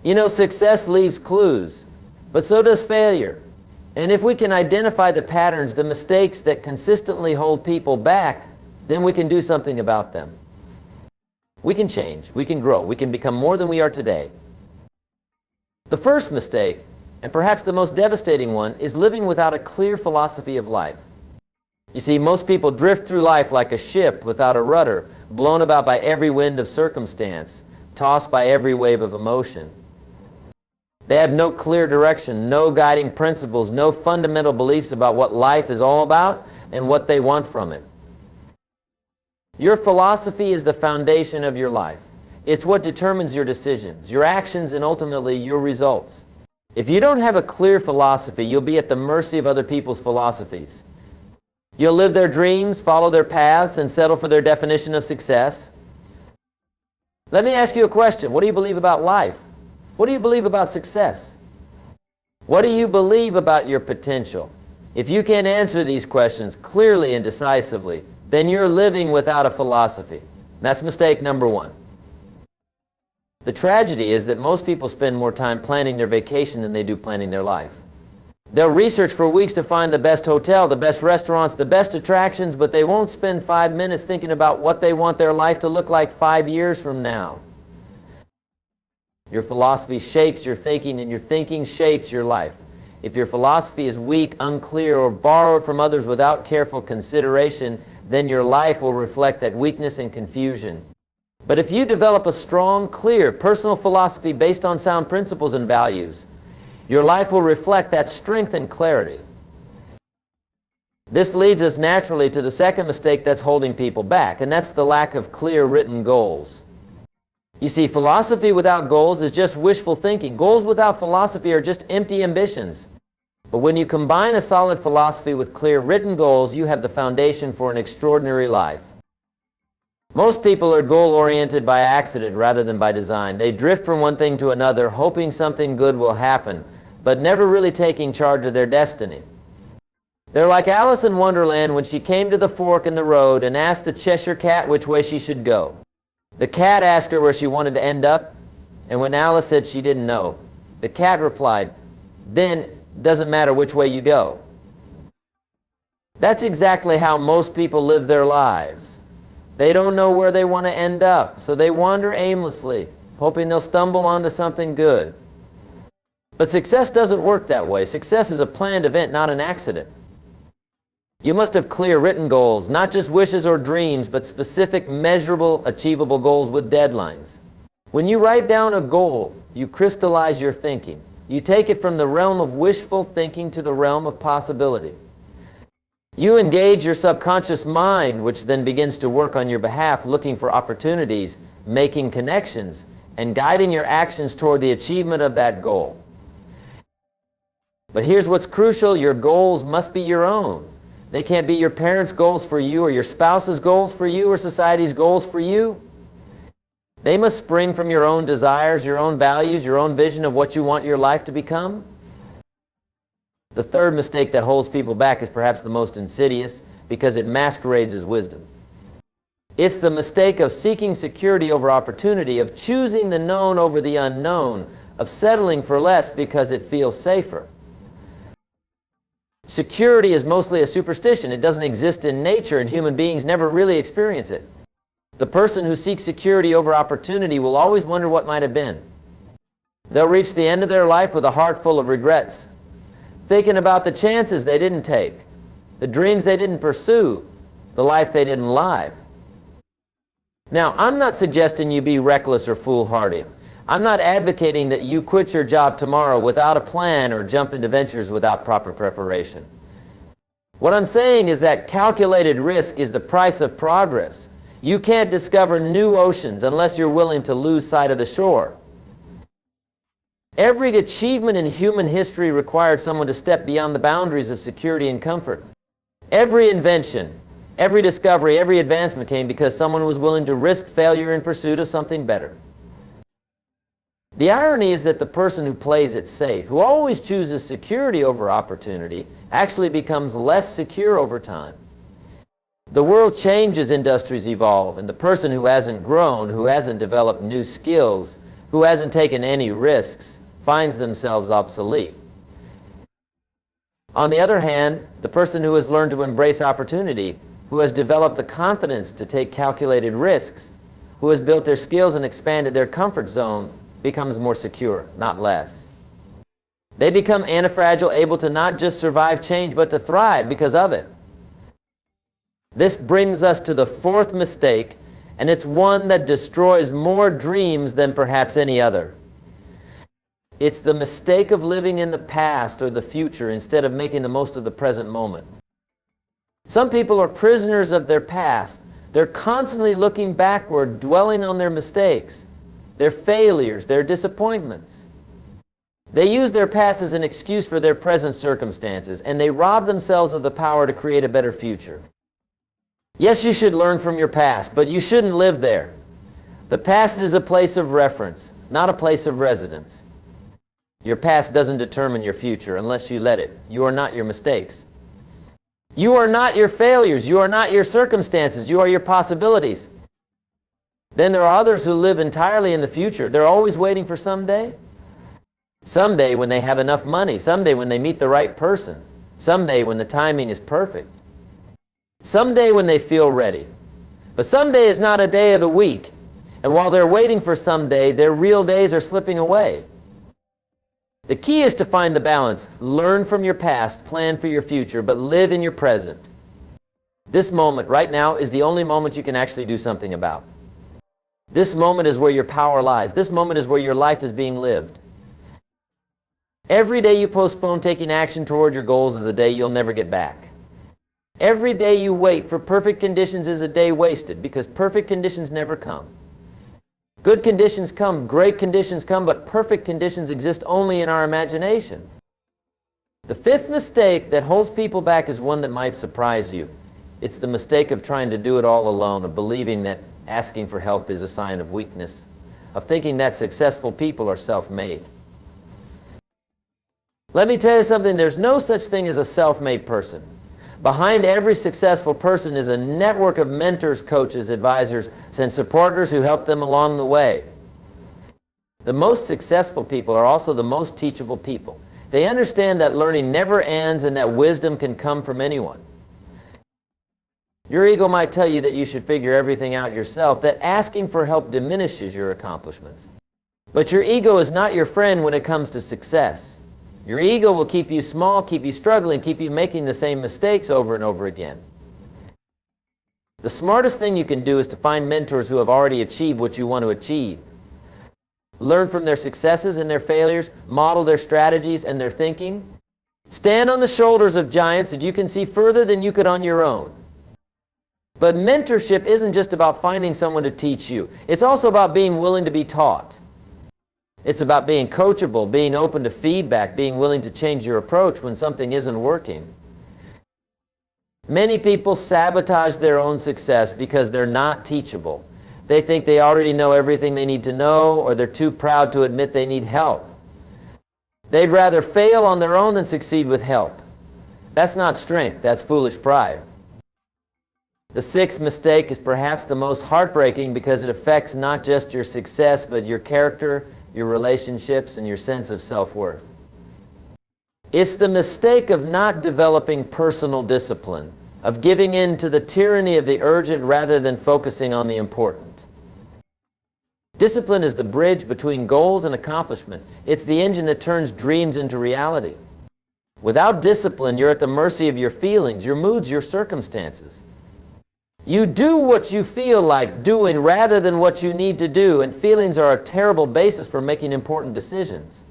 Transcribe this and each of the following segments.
You know, success leaves clues, but so does failure. And if we can identify the patterns, the mistakes that consistently hold people back, then we can do something about them. We can change, we can grow, we can become more than we are today. The first mistake, and perhaps the most devastating one, is living without a clear philosophy of life. You see, most people drift through life like a ship without a rudder, blown about by every wind of circumstance, tossed by every wave of emotion. They have no clear direction, no guiding principles, no fundamental beliefs about what life is all about and what they want from it. Your philosophy is the foundation of your life. It's what determines your decisions, your actions, and ultimately your results. If you don't have a clear philosophy, you'll be at the mercy of other people's philosophies. You'll live their dreams, follow their paths, and settle for their definition of success. Let me ask you a question. What do you believe about life? What do you believe about success? What do you believe about your potential? If you can't answer these questions clearly and decisively, then you're living without a philosophy. That's mistake number one. The tragedy is that most people spend more time planning their vacation than they do planning their life. They'll research for weeks to find the best hotel, the best restaurants, the best attractions, but they won't spend 5 minutes thinking about what they want their life to look like 5 years from now. Your philosophy shapes your thinking, and your thinking shapes your life. If your philosophy is weak, unclear, or borrowed from others without careful consideration, then your life will reflect that weakness and confusion. But if you develop a strong, clear, personal philosophy based on sound principles and values, your life will reflect that strength and clarity. This leads us naturally to the second mistake that's holding people back, and that's the lack of clear written goals. You see, philosophy without goals is just wishful thinking. Goals without philosophy are just empty ambitions. But when you combine a solid philosophy with clear written goals, you have the foundation for an extraordinary life. Most people are goal-oriented by accident rather than by design. They drift from one thing to another, hoping something good will happen, but never really taking charge of their destiny. They're like Alice in Wonderland when she came to the fork in the road and asked the Cheshire Cat which way she should go. The cat asked her where she wanted to end up, and when Alice said she didn't know, the cat replied, "Then it doesn't matter which way you go." That's exactly how most people live their lives. They don't know where they want to end up, so they wander aimlessly, hoping they'll stumble onto something good. But success doesn't work that way. Success is a planned event, not an accident. You must have clear written goals, not just wishes or dreams, but specific, measurable, achievable goals with deadlines. When you write down a goal, you crystallize your thinking. You take it from the realm of wishful thinking to the realm of possibility. You engage your subconscious mind, which then begins to work on your behalf, looking for opportunities, making connections, and guiding your actions toward the achievement of that goal. But here's what's crucial: your goals must be your own. They can't be your parents' goals for you, or your spouse's goals for you, or society's goals for you. They must spring from your own desires, your own values, your own vision of what you want your life to become. The third mistake that holds people back is perhaps the most insidious, because it masquerades as wisdom. It's the mistake of seeking security over opportunity, of choosing the known over the unknown, of settling for less because it feels safer. Security is mostly a superstition. It doesn't exist in nature, and human beings never really experience it. The person who seeks security over opportunity will always wonder what might have been. They'll reach the end of their life with a heart full of regrets, thinking about the chances they didn't take, the dreams they didn't pursue, the life they didn't live. Now, I'm not suggesting you be reckless or foolhardy. I'm not advocating that you quit your job tomorrow without a plan or jump into ventures without proper preparation. What I'm saying is that calculated risk is the price of progress. You can't discover new oceans unless you're willing to lose sight of the shore. Every achievement in human history required someone to step beyond the boundaries of security and comfort. Every invention, every discovery, every advancement came because someone was willing to risk failure in pursuit of something better. The irony is that the person who plays it safe, who always chooses security over opportunity, actually becomes less secure over time. The world changes, industries evolve, and the person who hasn't grown, who hasn't developed new skills, who hasn't taken any risks finds themselves obsolete. On the other hand, the person who has learned to embrace opportunity, who has developed the confidence to take calculated risks, who has built their skills and expanded their comfort zone, becomes more secure, not less. They become antifragile, able to not just survive change, but to thrive because of it. This brings us to the fourth mistake, and it's one that destroys more dreams than perhaps any other. It's the mistake of living in the past or the future instead of making the most of the present moment. Some people are prisoners of their past. They're constantly looking backward, dwelling on their mistakes, their failures, their disappointments. They use their past as an excuse for their present circumstances, and they rob themselves of the power to create a better future. Yes, you should learn from your past, but you shouldn't live there. The past is a place of reference, not a place of residence. Your past doesn't determine your future unless you let it. You are not your mistakes. You are not your failures. You are not your circumstances. You are your possibilities. Then there are others who live entirely in the future. They're always waiting for someday. Someday when they have enough money. Someday when they meet the right person. Someday when the timing is perfect. Someday when they feel ready. But someday is not a day of the week. And while they're waiting for someday, their real days are slipping away. The key is to find the balance. Learn from your past, plan for your future, but live in your present. This moment right now is the only moment you can actually do something about. This moment is where your power lies. This moment is where your life is being lived. Every day you postpone taking action toward your goals is a day you'll never get back. Every day you wait for perfect conditions is a day wasted, because perfect conditions never come. Good conditions come, great conditions come, but perfect conditions exist only in our imagination. The fifth mistake that holds people back is one that might surprise you. It's the mistake of trying to do it all alone, of believing that asking for help is a sign of weakness, of thinking that successful people are self-made. Let me tell you something, there's no such thing as a self-made person. Behind every successful person is a network of mentors, coaches, advisors, and supporters who help them along the way. The most successful people are also the most teachable people. They understand that learning never ends and that wisdom can come from anyone. Your ego might tell you that you should figure everything out yourself, that asking for help diminishes your accomplishments. But your ego is not your friend when it comes to success. Your ego will keep you small, keep you struggling, keep you making the same mistakes over and over again. The smartest thing you can do is to find mentors who have already achieved what you want to achieve. Learn from their successes and their failures, model their strategies and their thinking. Stand on the shoulders of giants that you can see further than you could on your own. But mentorship isn't just about finding someone to teach you. It's also about being willing to be taught. It's about being coachable, being open to feedback, being willing to change your approach when something isn't working. Many people sabotage their own success because they're not teachable. They think they already know everything they need to know, or they're too proud to admit they need help. They'd rather fail on their own than succeed with help. That's not strength, that's foolish pride. The sixth mistake is perhaps the most heartbreaking because it affects not just your success, but your character, your relationships, and your sense of self-worth. It's the mistake of not developing personal discipline, of giving in to the tyranny of the urgent rather than focusing on the important. Discipline is the bridge between goals and accomplishment. It's the engine that turns dreams into reality. Without discipline, you're at the mercy of your feelings, your moods, your circumstances. You do what you feel like doing rather than what you need to do, and feelings are a terrible basis for making important decisions.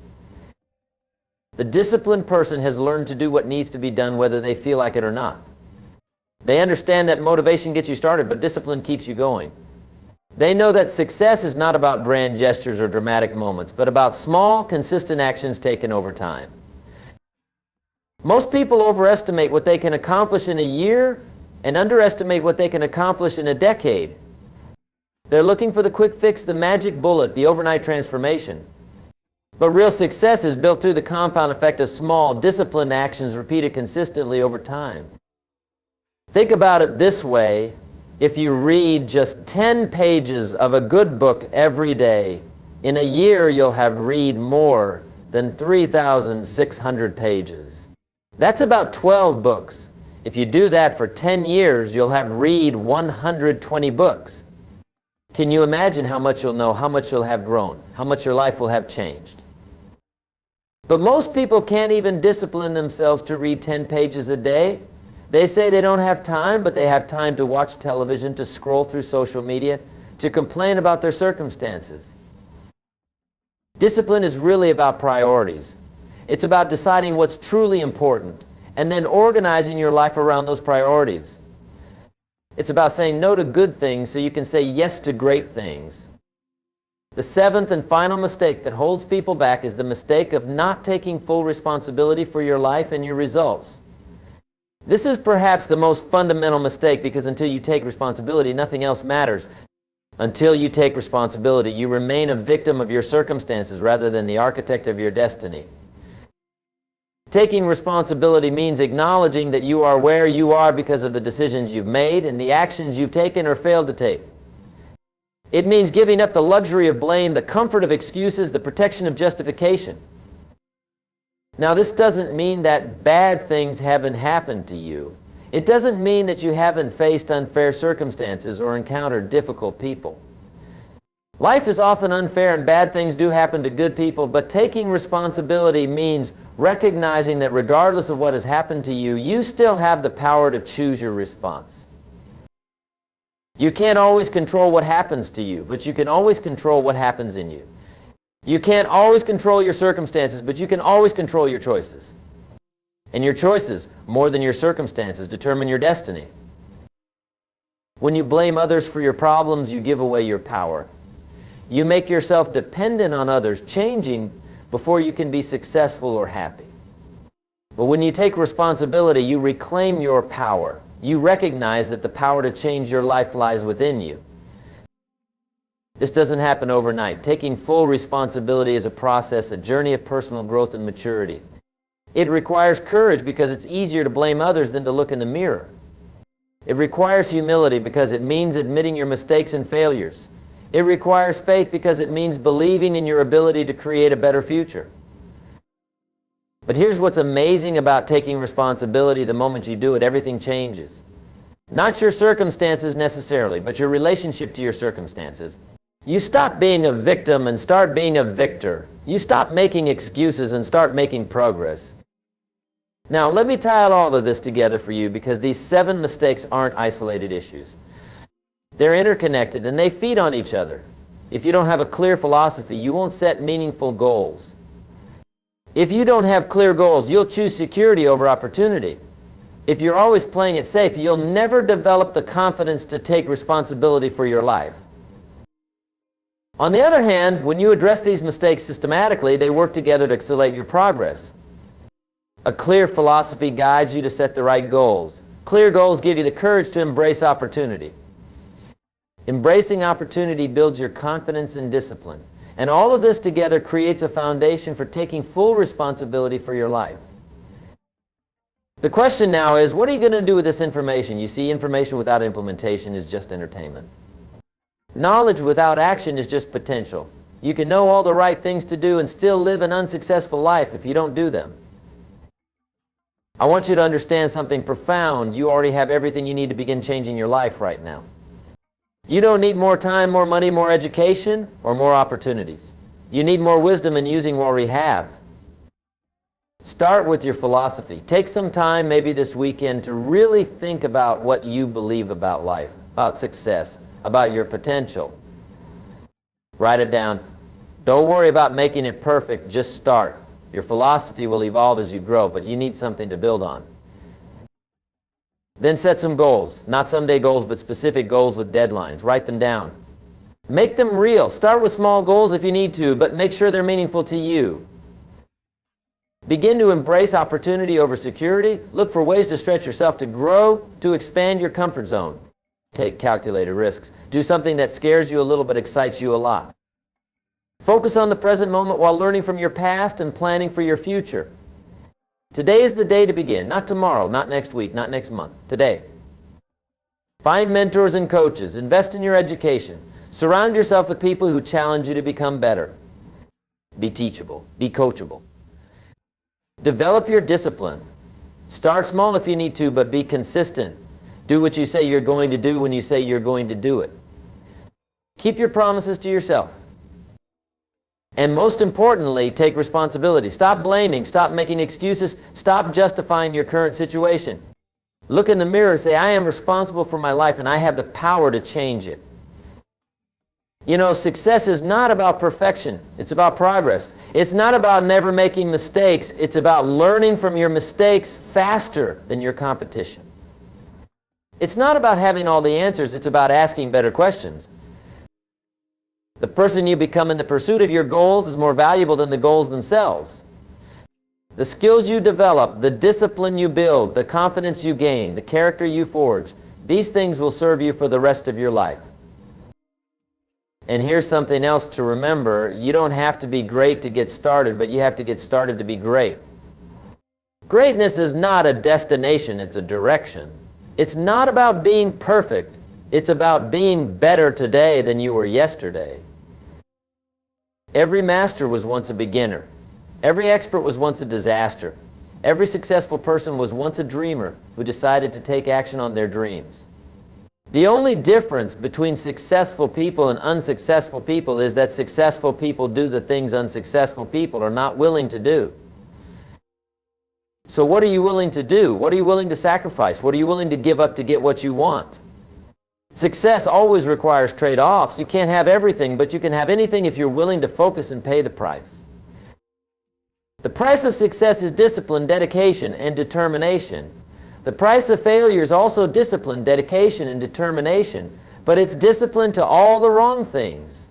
The disciplined person has learned to do what needs to be done whether they feel like it or not. They understand that motivation gets you started, but discipline keeps you going. They know that success is not about grand gestures or dramatic moments, but about small, consistent actions taken over time. Most people overestimate what they can accomplish in a year and underestimate what they can accomplish in a decade. They're looking for the quick fix, the magic bullet, the overnight transformation. But real success is built through the compound effect of small, disciplined actions repeated consistently over time. Think about it this way. If you read just 10 pages of a good book every day, In a year, you'll have read more than 3,600 pages. That's about 12 books. If you do that for 10 years, you'll have read 120 books. Can you imagine how much you'll know, how much you'll have grown, how much your life will have changed? But most people can't even discipline themselves to read 10 pages a day. They say they don't have time, but they have time to watch television, to scroll through social media, to complain about their circumstances. Discipline is really about priorities. It's about deciding what's truly important and then organizing your life around those priorities. It's about saying no to good things so you can say yes to great things. The seventh and final mistake that holds people back is the mistake of not taking full responsibility for your life and your results. This is perhaps the most fundamental mistake, because until you take responsibility, nothing else matters. Until you take responsibility, you remain a victim of your circumstances rather than the architect of your destiny. Taking responsibility means acknowledging that you are where you are because of the decisions you've made and the actions you've taken or failed to take. It means giving up the luxury of blame, the comfort of excuses, the protection of justification. Now, this doesn't mean that bad things haven't happened to you. It doesn't mean that you haven't faced unfair circumstances or encountered difficult people. Life is often unfair and bad things do happen to good people, but taking responsibility means recognizing that regardless of what has happened to you, you still have the power to choose your response. You can't always control what happens to you, but you can always control what happens in you. You can't always control your circumstances, but you can always control your choices. And your choices, more than your circumstances, determine your destiny. When you blame others for your problems, you give away your power. You make yourself dependent on others, changing before you can be successful or happy. But when you take responsibility, you reclaim your power. You recognize that the power to change your life lies within you. This doesn't happen overnight. Taking full responsibility is a process, a journey of personal growth and maturity. It requires courage because it's easier to blame others than to look in the mirror. It requires humility because it means admitting your mistakes and failures. It requires faith because it means believing in your ability to create a better future. But here's what's amazing about taking responsibility. The moment you do it, everything changes. Not your circumstances necessarily, but your relationship to your circumstances. You stop being a victim and start being a victor. You stop making excuses and start making progress. Now, let me tie all of this together for you, because these 7 mistakes aren't isolated issues. They're interconnected and they feed on each other. If you don't have a clear philosophy, you won't set meaningful goals. If you don't have clear goals, you'll choose security over opportunity. If you're always playing it safe, you'll never develop the confidence to take responsibility for your life. On the other hand, when you address these mistakes systematically, they work together to accelerate your progress. A clear philosophy guides you to set the right goals. Clear goals give you the courage to embrace opportunity. Embracing opportunity builds your confidence and discipline. And all of this together creates a foundation for taking full responsibility for your life. The question now is, what are you going to do with this information? You see, information without implementation is just entertainment. Knowledge without action is just potential. You can know all the right things to do and still live an unsuccessful life if you don't do them. I want you to understand something profound. You already have everything you need to begin changing your life right now. You don't need more time, more money, more education, or more opportunities. You need more wisdom in using what we have. Start with your philosophy. Take some time, maybe this weekend, to really think about what you believe about life, about success, about your potential. Write it down. Don't worry about making it perfect, just start. Your philosophy will evolve as you grow, but you need something to build on. Then set some goals. Not someday goals, but specific goals with deadlines. Write them down. Make them real. Start with small goals if you need to, but make sure they're meaningful to you. Begin to embrace opportunity over security. Look for ways to stretch yourself, to grow, to expand your comfort zone. Take calculated risks. Do something that scares you a little but excites you a lot. Focus on the present moment while learning from your past and planning for your future. Today is the day to begin, not tomorrow, not next week, not next month. Today. Find mentors and coaches. Invest in your education. Surround yourself with people who challenge you to become better. Be teachable. Be coachable. Develop your discipline. Start small if you need to, but be consistent. Do what you say you're going to do when you say you're going to do it. Keep your promises to yourself. And most importantly, take responsibility. Stop blaming. Stop making excuses. Stop justifying your current situation. Look in the mirror and say, I am responsible for my life and I have the power to change it. You know, success is not about perfection. It's about progress. It's not about never making mistakes. It's about learning from your mistakes faster than your competition. It's not about having all the answers. It's about asking better questions. The person you become in the pursuit of your goals is more valuable than the goals themselves. The skills you develop, the discipline you build, the confidence you gain, the character you forge, these things will serve you for the rest of your life. And here's something else to remember. You don't have to be great to get started, but you have to get started to be great. Greatness is not a destination, it's a direction. It's not about being perfect. It's about being better today than you were yesterday. Every master was once a beginner. Every expert was once a disaster. Every successful person was once a dreamer who decided to take action on their dreams. The only difference between successful people and unsuccessful people is that successful people do the things unsuccessful people are not willing to do. So what are you willing to do? What are you willing to sacrifice? What are you willing to give up to get what you want? Success always requires trade-offs. You can't have everything, but you can have anything if you're willing to focus and pay the price. The price of success is discipline, dedication, and determination. The price of failure is also discipline, dedication, and determination, but it's discipline to all the wrong things.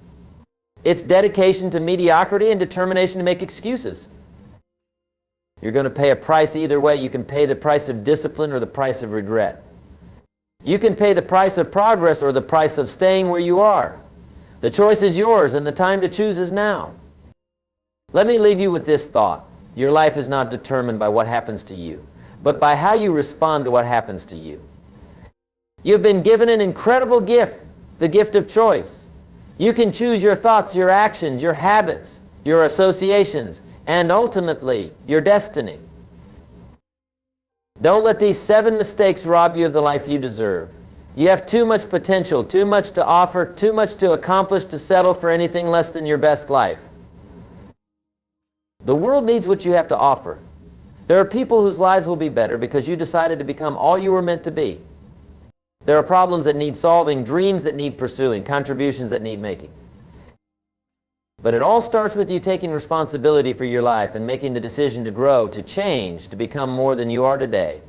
It's dedication to mediocrity and determination to make excuses. You're going to pay a price either way. You can pay the price of discipline or the price of regret. You can pay the price of progress or the price of staying where you are. The choice is yours, and the time to choose is now. Let me leave you with this thought. Your life is not determined by what happens to you, but by how you respond to what happens to you. You've been given an incredible gift, the gift of choice. You can choose your thoughts, your actions, your habits, your associations, and ultimately, your destiny. Don't let these 7 mistakes rob you of the life you deserve. You have too much potential, too much to offer, too much to accomplish to settle for anything less than your best life. The world needs what you have to offer. There are people whose lives will be better because you decided to become all you were meant to be. There are problems that need solving, dreams that need pursuing, contributions that need making. But it all starts with you taking responsibility for your life and making the decision to grow, to change, to become more than you are today.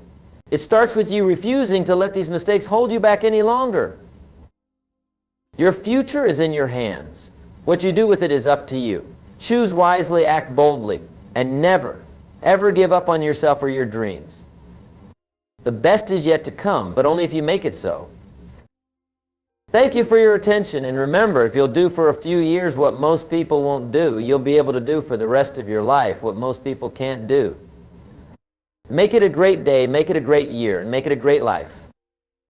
It starts with you refusing to let these mistakes hold you back any longer. Your future is in your hands. What you do with it is up to you. Choose wisely, act boldly, and never, ever give up on yourself or your dreams. The best is yet to come, but only if you make it so. Thank you for your attention, and remember, if you'll do for a few years what most people won't do, you'll be able to do for the rest of your life what most people can't do. Make it a great day, make it a great year, and make it a great life.